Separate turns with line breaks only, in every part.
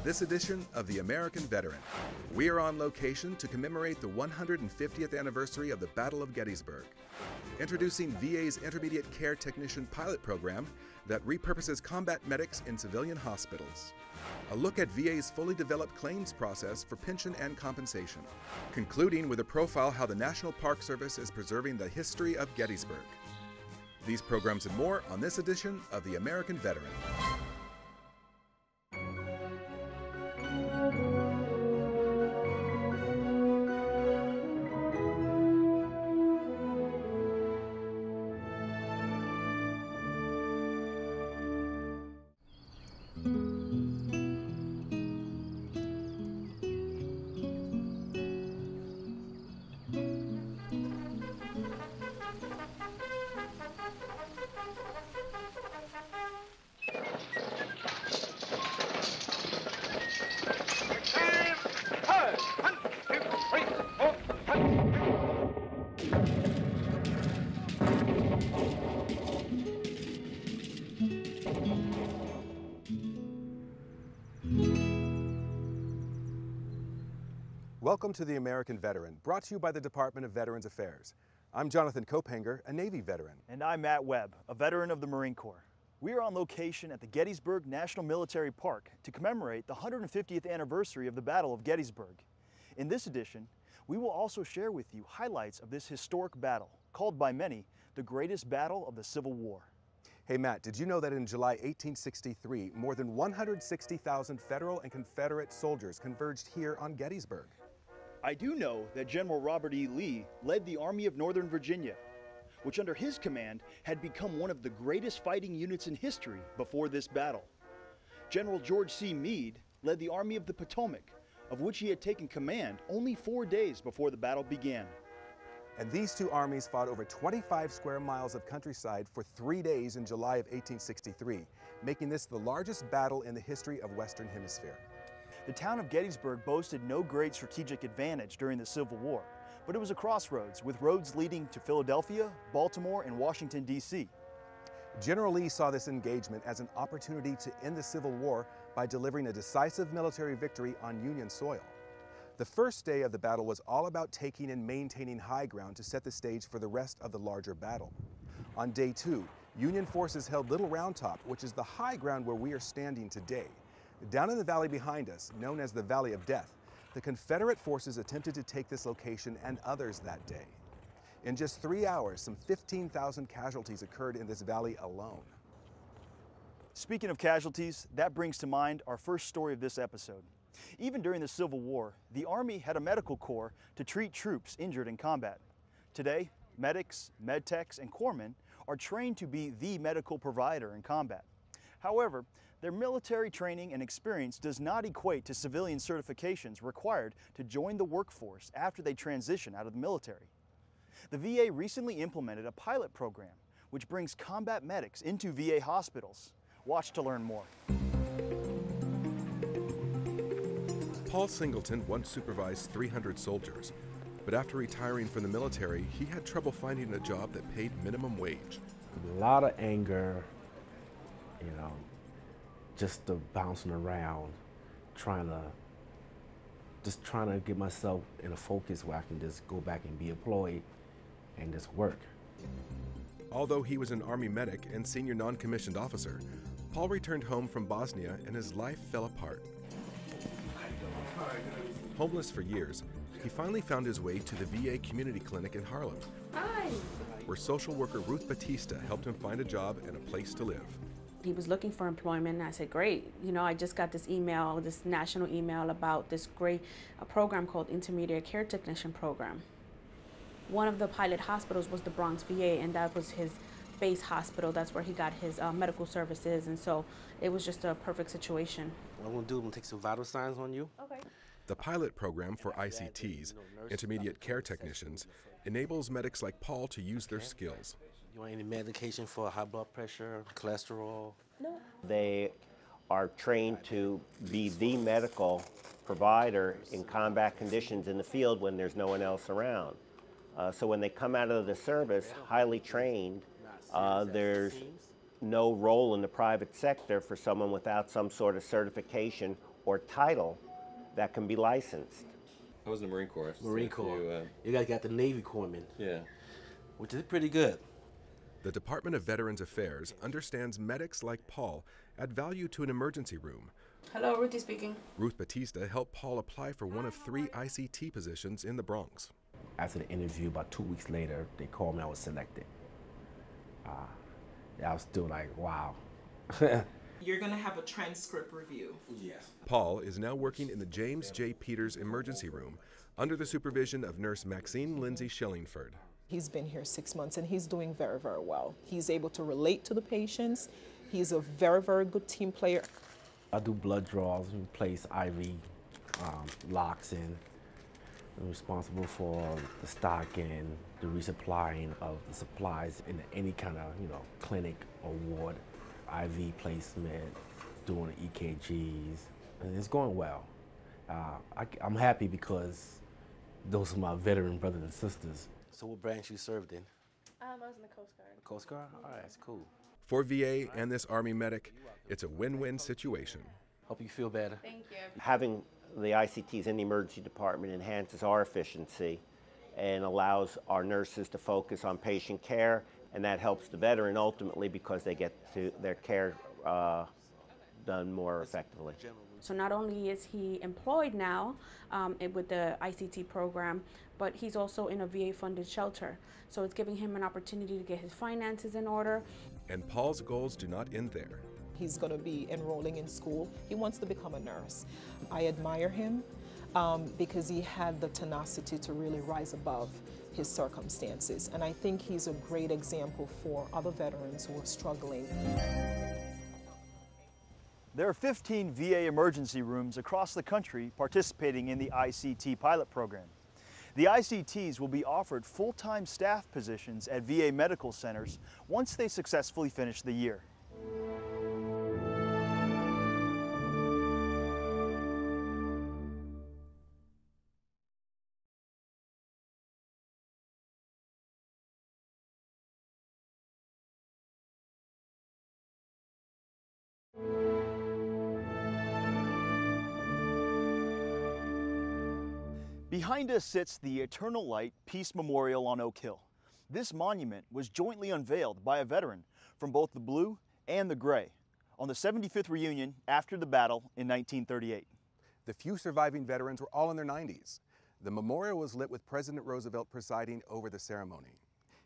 on this edition of The American Veteran. We are on location to commemorate the 150th anniversary of the Battle of Gettysburg. Introducing VA's Intermediate Care Technician pilot program that repurposes combat medics in civilian hospitals. A look at VA's fully developed claims process for pension and compensation. Concluding with a profile how the National Park Service is preserving the history of Gettysburg. These programs and more on this edition of The American Veteran. Welcome to The American Veteran, brought to you by the Department of Veterans Affairs. I'm Jonathan Kopanger, a Navy veteran.
And I'm Matt Webb, a veteran of the Marine Corps. We are on location at the Gettysburg National Military Park to commemorate the 150th anniversary of the Battle of Gettysburg. In this edition, we will also share with you highlights of this historic battle, called by many the greatest battle of the Civil War.
Hey Matt, did you know that in July 1863, more than 160,000 Federal and Confederate soldiers converged here on Gettysburg?
I do know that General Robert E. Lee led the Army of Northern Virginia, which under his command had become one of the greatest fighting units in history before this battle. General George C. Meade led the Army of the Potomac, of which he had taken command only 4 days before the battle began.
And these two armies fought over 25 square miles of countryside for 3 days in July of 1863, making this the largest battle in the history of Western Hemisphere.
The town of Gettysburg boasted no great strategic advantage during the Civil War, but it was a crossroads with roads leading to Philadelphia, Baltimore, and Washington, D.C.
General Lee saw this engagement as an opportunity to end the Civil War by delivering a decisive military victory on Union soil. The first day of the battle was all about taking and maintaining high ground to set the stage for the rest of the larger battle. On day 2, Union forces held Little Round Top, which is the high ground where we are standing today. Down in the valley behind us, known as the Valley of Death, the Confederate forces attempted to take this location and others that day. In just 3 hours, some 15,000 casualties occurred in this valley alone.
Speaking of casualties, that brings to mind our first story of this episode. Even during the Civil War, the Army had a medical corps to treat troops injured in combat. Today, medics, medtechs, and corpsmen are trained to be the medical provider in combat. However, their military training and experience does not equate to civilian certifications required to join the workforce after they transition out of the military. The VA recently implemented a pilot program which brings combat medics into VA hospitals. Watch to learn more.
Paul Singleton once supervised 300 soldiers, but after retiring from the military, he had trouble finding a job that paid minimum wage.
A lot of anger, just the bouncing around, trying to get myself in a focus where I can just go back and be employed and just work.
Although he was an Army medic and senior non-commissioned officer, Paul returned home from Bosnia and his life fell apart. Homeless for years, he finally found his way to the VA Community Clinic in Harlem, where social worker Ruth Batista helped him find a job and a place to live.
He was looking for employment, and I said, great. I just got this email, this national email about this great program called Intermediate Care Technician Program. One of the pilot hospitals was the Bronx VA, and that was his base hospital. That's where he got his medical services, and so it was just a perfect situation.
What I'm gonna do, I'm gonna take some vital signs on you.
Okay.
The pilot program for ICTs, Intermediate Care Technicians, enables medics like Paul to use their skills.
You want any medication for high blood pressure, cholesterol?
No.
They are trained to be the medical provider in combat conditions in the field when there's no one else around. So when they come out of the service, highly trained, there's no role in the private sector for someone without some sort of certification or title that can be licensed.
I was in the Marine Corps.
Marine Corps. You guys got the Navy Corpsmen.
Yeah.
Which is pretty good.
The Department of Veterans Affairs understands medics like Paul add value to an emergency room.
Hello, Ruthie speaking.
Ruth Batista helped Paul apply for one of 3 ICT positions in the Bronx.
After the interview, about 2 weeks later, they called me. I was selected. I was still like, wow.
You're going to have a transcript review.
Yes.
Paul is now working in the James J. Peters Emergency Room under the supervision of nurse Maxine Lindsay Schillingford.
He's been here 6 months and he's doing very, very well. He's able to relate to the patients. He's a very, very good team player.
I do blood draws, we place IV locks in. I'm responsible for the stocking, the resupplying of the supplies in any kind of, clinic or ward. IV placement, doing EKGs, and it's going well. I'm happy because those are my veteran brothers and sisters. So what branch you served in?
I was in the Coast Guard.
Coast Guard? All right, that's cool.
For VA and this Army medic, it's a win-win situation.
Hope you feel better.
Thank you.
Having the ICTs in the emergency department enhances our efficiency and allows our nurses to focus on patient care, and that helps the veteran ultimately because they get their care done more effectively.
So not only is he employed now with the ICT program, but he's also in a VA-funded shelter. So it's giving him an opportunity to get his finances in order.
And Paul's goals do not end there.
He's going to be enrolling in school. He wants to become a nurse. I admire him because he had the tenacity to really rise above his circumstances. And I think he's a great example for other veterans who are struggling.
There are 15 VA emergency rooms across the country participating in the ICT pilot program. The ICTs will be offered full-time staff positions at VA medical centers once they successfully finish the year. Behind us sits the Eternal Light Peace Memorial on Oak Hill. This monument was jointly unveiled by a veteran from both the blue and the gray on the 75th reunion after the battle in 1938.
The few surviving veterans were all in their 90s. The memorial was lit with President Roosevelt presiding over the ceremony.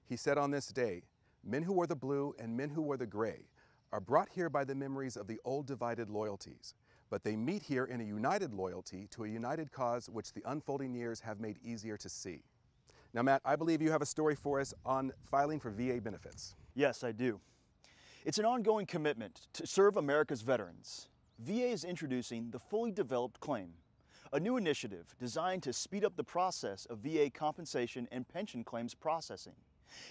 He said on this day, "Men who wore the blue and men who wore the gray are brought here by the memories of the old divided loyalties. But they meet here in a united loyalty to a united cause which the unfolding years have made easier to see." Now, Matt, I believe you have a story for us on filing for VA benefits.
Yes, I do. It's an ongoing commitment to serve America's veterans. VA is introducing the Fully Developed Claim, a new initiative designed to speed up the process of VA compensation and pension claims processing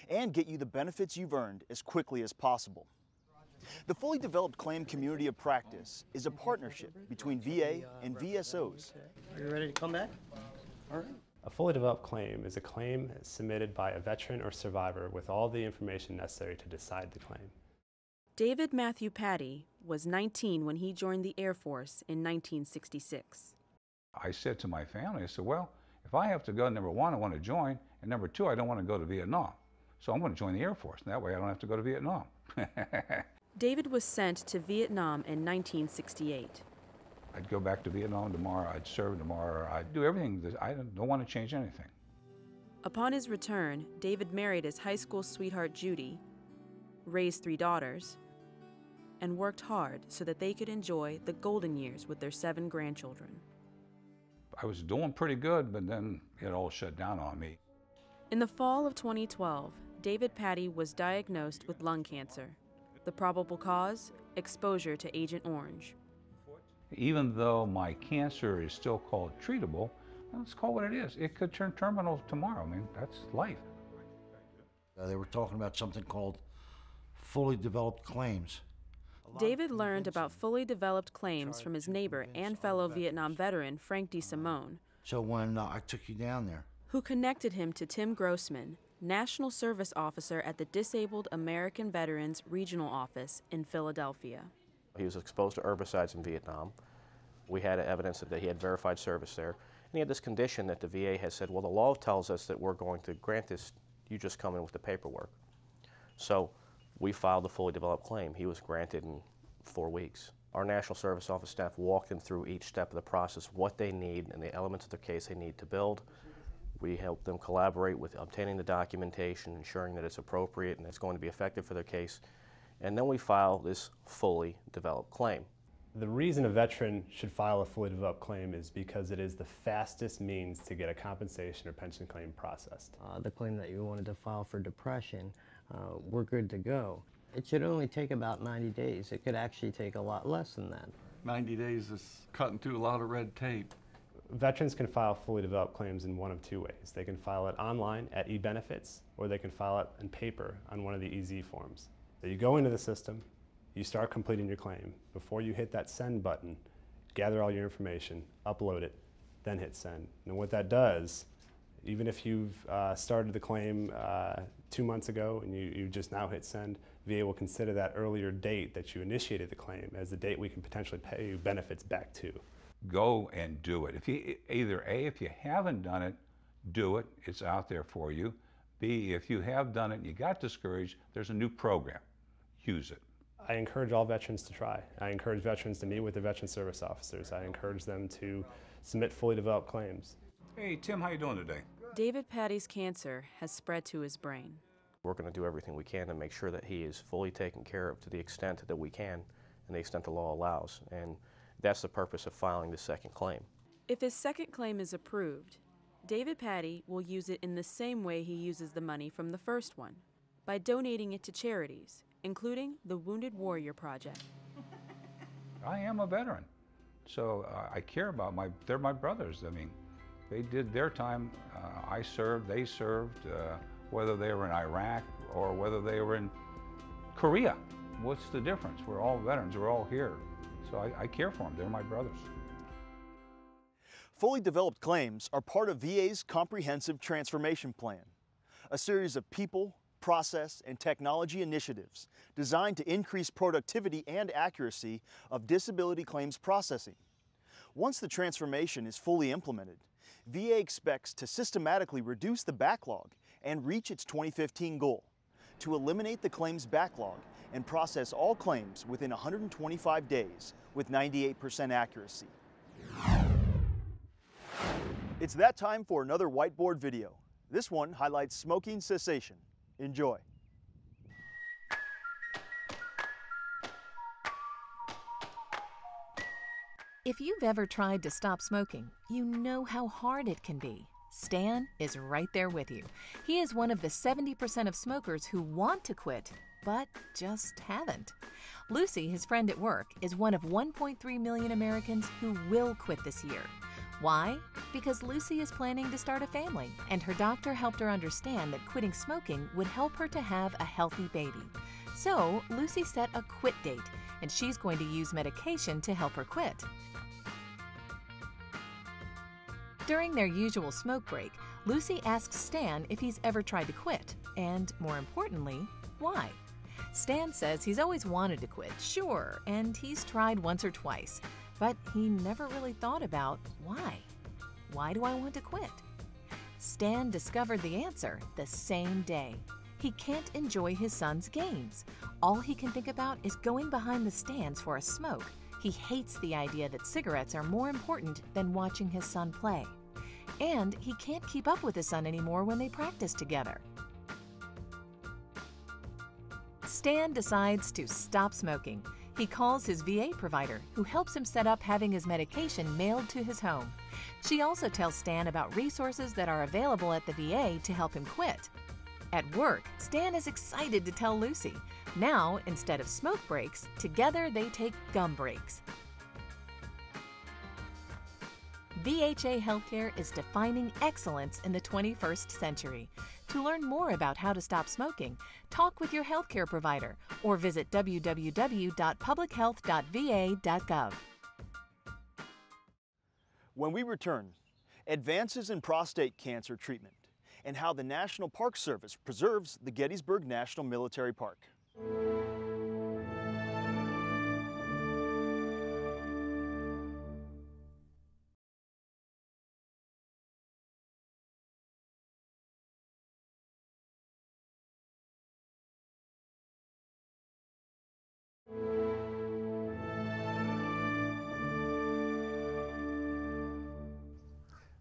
and get you the benefits you've earned as quickly as possible. The Fully Developed Claim Community of Practice is a partnership between VA and VSOs.
Are you ready to come back? All right.
A fully developed claim is a claim submitted by a veteran or survivor with all the information necessary to decide the claim.
David Matthew Patty was 19 when he joined the Air Force in 1966.
I said to my family, I said, well, if I have to go, number one, I want to join, and number two, I don't want to go to Vietnam. So I'm going to join the Air Force, and that way I don't have to go to Vietnam.
David was sent to Vietnam in 1968.
I'd go back to Vietnam tomorrow, I'd serve tomorrow, I'd do everything. I don't want to change anything.
Upon his return, David married his high school sweetheart Judy, raised 3 daughters, and worked hard so that they could enjoy the golden years with their 7 grandchildren.
I was doing pretty good, but then it all shut down on me.
In the fall of 2012, David Patty was diagnosed with lung cancer. The probable cause? Exposure to Agent Orange.
Even though my cancer is still called treatable, let's call it what it is. It could turn terminal tomorrow. I mean, that's life.
They were talking about something called fully developed claims.
David learned about fully developed claims from his neighbor and fellow Vietnam veteran, Frank DeSimone.
So when I took you down there,
who connected him to Tim Grossman, National Service Officer at the Disabled American Veterans Regional Office in Philadelphia.
He was exposed to herbicides in Vietnam,
We had evidence that he had verified service there. And he had this condition that the VA has said, well, the law tells us that we're going to grant this, you just come in with the paperwork. So we filed a fully developed claim. He was granted in 4 weeks. Our National Service Office staff walked them through each step of the process, what they need and the elements of their case they need to build. We help them collaborate with obtaining the documentation, ensuring that it's appropriate and it's going to be effective for their case. And then we file this fully developed claim.
The reason a veteran should file a fully developed claim is because it is the fastest means to get a compensation or pension claim processed.
The claim that you wanted to file for depression, we're good to go. It should only take about 90 days. It could actually take a lot less than that.
90 days is cutting through a lot of red tape.
Veterans can file fully developed claims in one of two ways. They can file it online at eBenefits, or they can file it in paper on one of the EZ forms. So you go into the system, you start completing your claim. Before you hit that send button, gather all your information, upload it, then hit send. And what that does, even if you've started the claim 2 months ago and you just now hit send, VA will consider that earlier date that you initiated the claim as the date we can potentially pay you benefits back to.
Go and do it. If you, either A, if you haven't done it, do it. It's out there for you. B, if you have done it and you got discouraged, there's a new program. Use it.
I encourage all veterans to try. I encourage veterans to meet with their veteran service officers. I encourage them to submit fully developed claims.
Hey, Tim, how you doing today?
David Patty's cancer has spread to his brain.
We're going to do everything we can to make sure that he is fully taken care of to the extent that we can and the extent the law allows. And that's the purpose of filing the second claim.
If his second claim is approved, David Patty will use it in the same way he uses the money from the first one, by donating it to charities, including the Wounded Warrior Project.
I am a veteran, so I care about they're my brothers. I mean, they did their time. I served, they served, whether they were in Iraq or whether they were in Korea. What's the difference? We're all veterans, we're all here. So I care for them, they're my brothers.
Fully developed claims are part of VA's Comprehensive Transformation Plan, a series of people, process, and technology initiatives designed to increase productivity and accuracy of disability claims processing. Once the transformation is fully implemented, VA expects to systematically reduce the backlog and reach its 2015 goal to eliminate the claims backlog and process all claims within 125 days with 98% accuracy. It's that time for another whiteboard video. This one highlights smoking cessation. Enjoy.
If you've ever tried to stop smoking, you know how hard it can be. Stan is right there with you. He is one of the 70% of smokers who want to quit, but just haven't. Lucy, his friend at work, is one of 1.3 million Americans who will quit this year. Why? Because Lucy is planning to start a family, and her doctor helped her understand that quitting smoking would help her to have a healthy baby. So, Lucy set a quit date, and she's going to use medication to help her quit. During their usual smoke break, Lucy asks Stan if he's ever tried to quit, and more importantly, why. Stan says he's always wanted to quit, sure, and he's tried once or twice, but he never really thought about why. Why do I want to quit? Stan discovered the answer the same day. He can't enjoy his son's games. All he can think about is going behind the stands for a smoke. He hates the idea that cigarettes are more important than watching his son play. And he can't keep up with his son anymore when they practice together. Stan decides to stop smoking. He calls his VA provider, who helps him set up having his medication mailed to his home. She also tells Stan about resources that are available at the VA to help him quit. At work, Stan is excited to tell Lucy. Now, instead of smoke breaks, together they take gum breaks. VHA Healthcare is defining excellence in the 21st century. To learn more about how to stop smoking, talk with your healthcare provider or visit www.publichealth.va.gov.
When we return, advances in prostate cancer treatment and how the National Park Service preserves the Gettysburg National Military Park.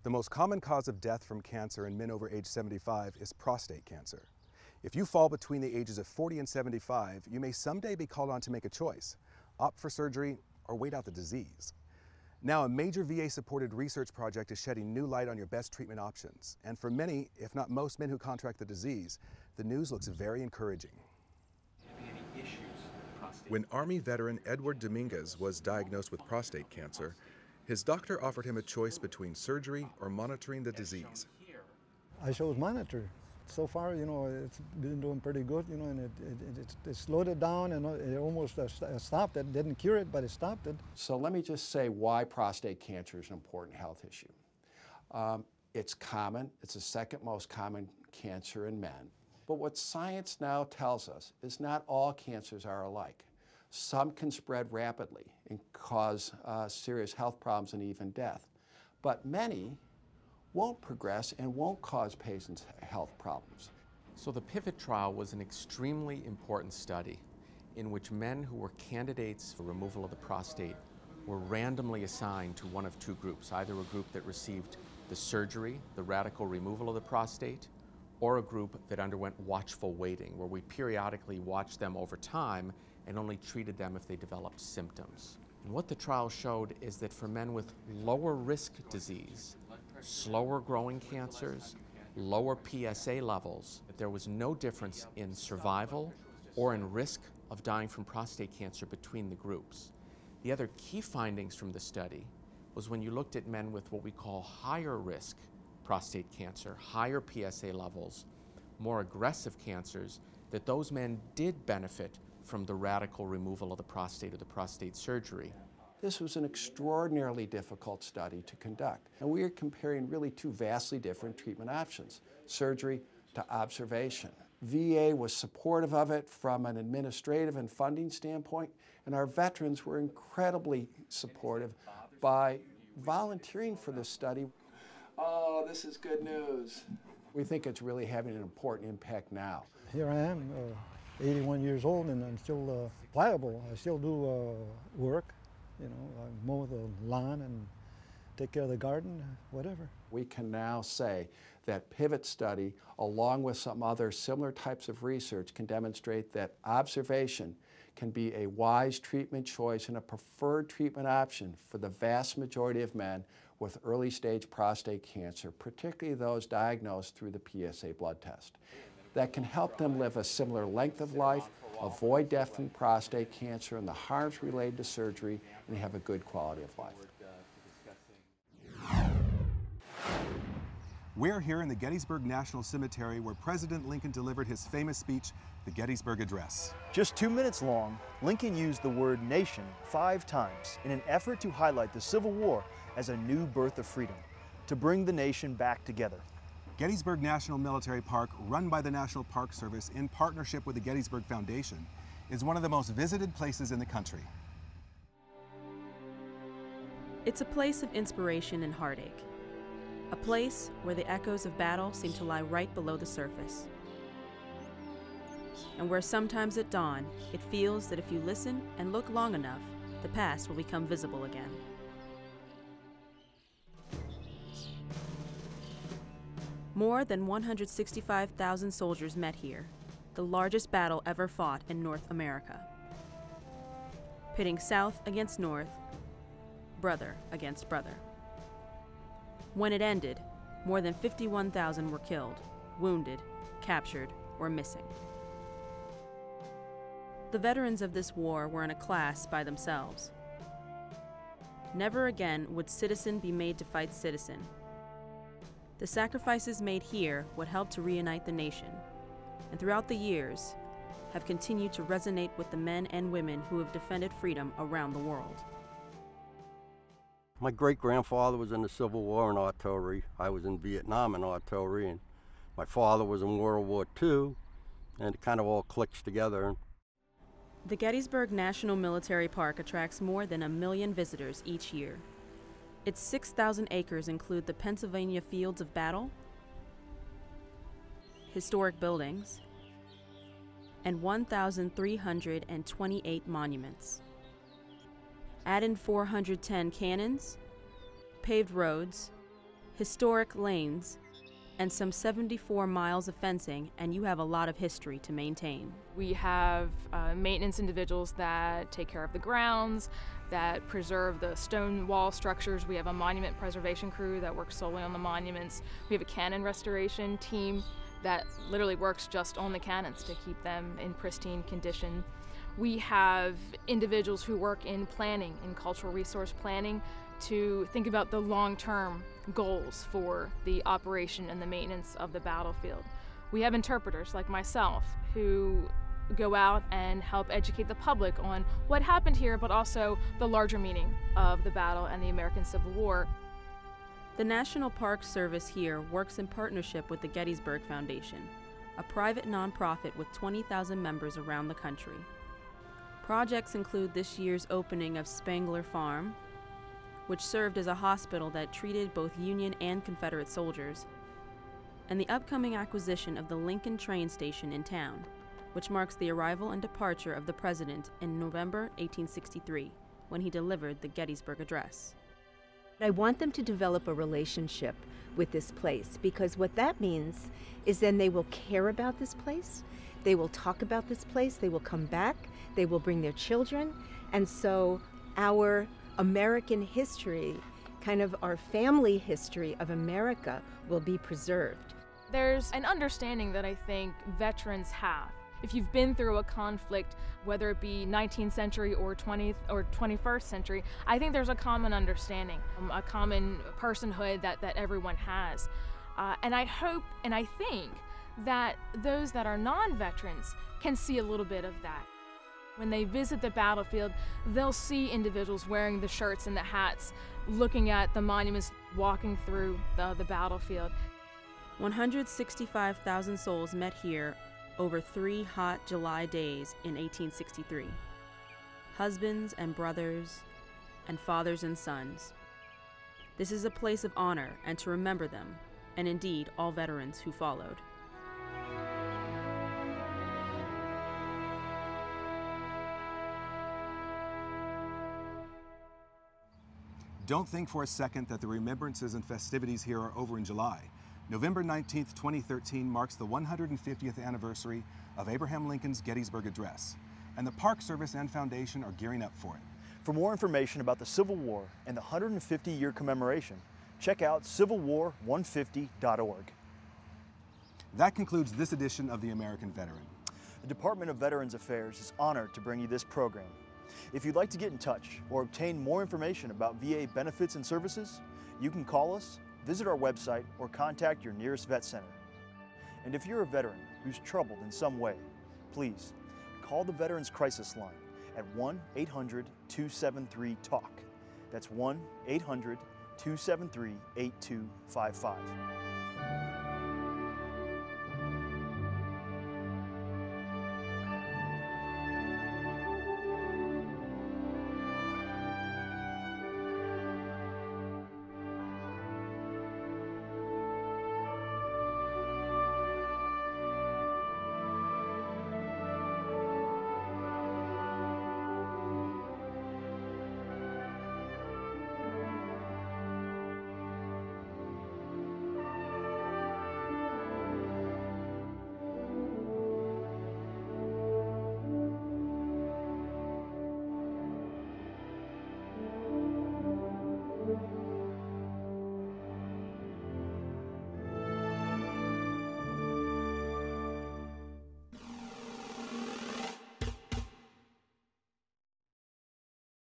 The most common cause of death from cancer in men over age 75 is prostate cancer. If you fall between the ages of 40 and 75, you may someday be called on to make a choice, opt for surgery, or wait out the disease. Now, a major VA-supported research project is shedding new light on your best treatment options. And for many, if not most men who contract the disease, the news looks very encouraging. When Army veteran Edward Dominguez was diagnosed with prostate cancer, his doctor offered him a choice between surgery or monitoring the disease.
I chose monitor. So far, you know, it's been doing pretty good, you know, and it slowed it down and it almost stopped it. Didn't cure it, but it stopped it.
So let me just say why prostate cancer is an important health issue. It's common. It's the second most common cancer in men. But what science now tells us is not all cancers are alike. Some can spread rapidly and cause serious health problems and even death. But many won't progress and won't cause patients health problems.
So the PIVOT trial was an extremely important study in which men who were candidates for removal of the prostate were randomly assigned to one of two groups, either a group that received the surgery, the radical removal of the prostate, or a group that underwent watchful waiting, where we periodically watched them over time and only treated them if they developed symptoms. And what the trial showed is that for men with lower risk disease, slower growing cancers, lower PSA levels, there was no difference in survival or in risk of dying from prostate cancer between the groups. The other key findings from the study was when you looked at men with what we call higher risk prostate cancer, higher PSA levels, more aggressive cancers, that those men did benefit from the radical removal of the prostate or the prostate surgery.
This was an extraordinarily difficult study to conduct, and we are comparing really two vastly different treatment options, surgery to observation. VA was supportive of it from an administrative and funding standpoint, and our veterans were incredibly supportive by volunteering for this study. Oh, this is good news. We think it's really having an important impact now.
Here I am, 81 years old, and I'm still pliable. I still do work. You know, I mow the lawn and take care of the garden, whatever.
We can now say that PIVOT study, along with some other similar types of research, can demonstrate that observation can be a wise treatment choice and a preferred treatment option for the vast majority of men with early stage prostate cancer, particularly those diagnosed through the PSA blood test. That can help them live a similar length of life, avoid death from prostate cancer and the harms related to surgery, and have a good quality of life.
We're here in the Gettysburg National Cemetery where President Lincoln delivered his famous speech, the Gettysburg Address.
Just 2 minutes long, Lincoln used the word nation 5 times in an effort to highlight the Civil War as a new birth of freedom, to bring the nation back together.
Gettysburg National Military Park, run by the National Park Service in partnership with the Gettysburg Foundation, is one of the most visited places in the country.
It's a place of inspiration and heartache. A place where the echoes of battle seem to lie right below the surface. And where sometimes at dawn, it feels that if you listen and look long enough, the past will become visible again. More than 165,000 soldiers met here, the largest battle ever fought in North America. Pitting South against North, brother against brother. When it ended, more than 51,000 were killed, wounded, captured, or missing. The veterans of this war were in a class by themselves. Never again would citizen be made to fight citizen. The sacrifices made here would help to reunite the nation, and throughout the years, have continued to resonate with the men and women who have defended freedom around the world.
My great-grandfather was in the Civil War in artillery. I was in Vietnam in artillery, and my father was in World War II, and it kind of all clicks together.
The Gettysburg National Military Park attracts more than 1 million visitors each year. Its 6,000 acres include the Pennsylvania Fields of Battle, historic buildings, and 1,328 monuments. Add in 410 cannons, paved roads, historic lanes, and some 74 miles of fencing, and you have a lot of history to maintain.
We have maintenance individuals that take care of the grounds, that preserve the stone wall structures. We have a monument preservation crew that works solely on the monuments. We have a cannon restoration team that literally works just on the cannons to keep them in pristine condition. We have individuals who work in planning, in cultural resource planning, to think about the long-term goals for the operation and the maintenance of the battlefield. We have interpreters like myself who go out and help educate the public on what happened here, but also the larger meaning of the battle and the American Civil War.
The National Park Service here works in partnership with the Gettysburg Foundation, a private nonprofit with 20,000 members around the country. Projects include this year's opening of Spangler Farm, which served as a hospital that treated both Union and Confederate soldiers, and the upcoming acquisition of the Lincoln train station in town, which marks the arrival and departure of the President in November 1863, when he delivered the Gettysburg Address.
I want them to develop a relationship with this place, because what that means is then they will care about this place, they will talk about this place, they will come back, they will bring their children, and so our American history, kind of our family history of America, will be preserved.
There's an understanding that I think veterans have. If you've been through a conflict, whether it be 19th century or 20th or 21st century, I think there's a common understanding, a common personhood that everyone has. And I hope and I think that those that are non-veterans can see a little bit of that. When they visit the battlefield, they'll see individuals wearing the shirts and the hats, looking at the monuments, walking through the battlefield.
165,000 souls met here over 3 hot July days in 1863. Husbands and brothers, and fathers and sons. This is a place of honor and to remember them, and indeed all veterans who followed.
Don't think for a second that the remembrances and festivities here are over in July. November 19th, 2013 marks the 150th anniversary of Abraham Lincoln's Gettysburg Address, and the Park Service and Foundation are gearing up for it.
For more information about the Civil War and the 150-year commemoration, check out civilwar150.org.
That concludes this edition of The American Veteran.
The Department of Veterans Affairs is honored to bring you this program. If you'd like to get in touch or obtain more information about VA benefits and services, you can call us, visit our website, or contact your nearest vet center. And if you're a veteran who's troubled in some way, please call the Veterans Crisis Line at 1-800-273-TALK. That's 1-800-273-8255.